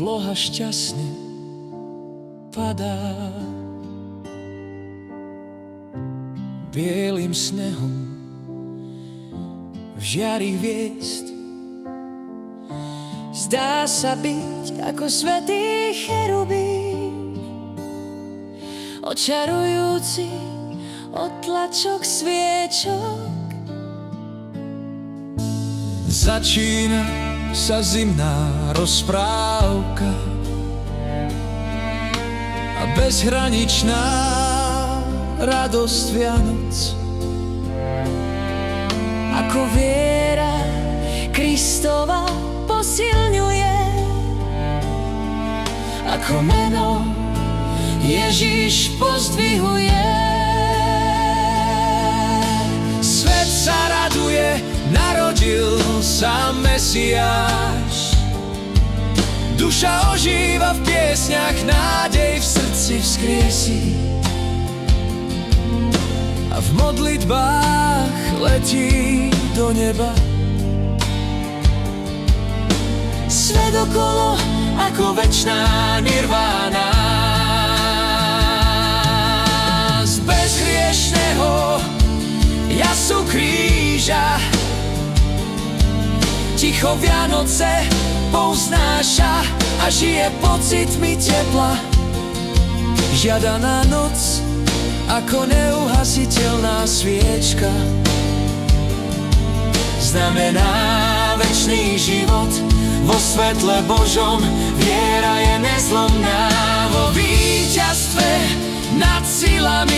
obloha šťastne padá. Bielým snehom v žiari hviezd zdá sa byť ako svätý cherubín, očarujúci odtlačok sviečok. Začína sa zimná rozprávka a bezhraničná radosť Vianoc. Ako viera Kristova posilňuje, ako meno Ježiš pozdvihuje. Svet sa raduje, narodil sa Mesiáš. Duša ožíva v piesňach, nádej v srdci vzkriesí a v modlitbách letí do neba. Svet okolo ako večná nirvána, z bezhriešného jasu kríža ticho Vianoce povznáša a žije pocitmi tepla. Žiadaná noc ako neuhasiteľná sviečka znamená večný život vo svetle Božom. Viera je nezlomná vo víťazstve nad silami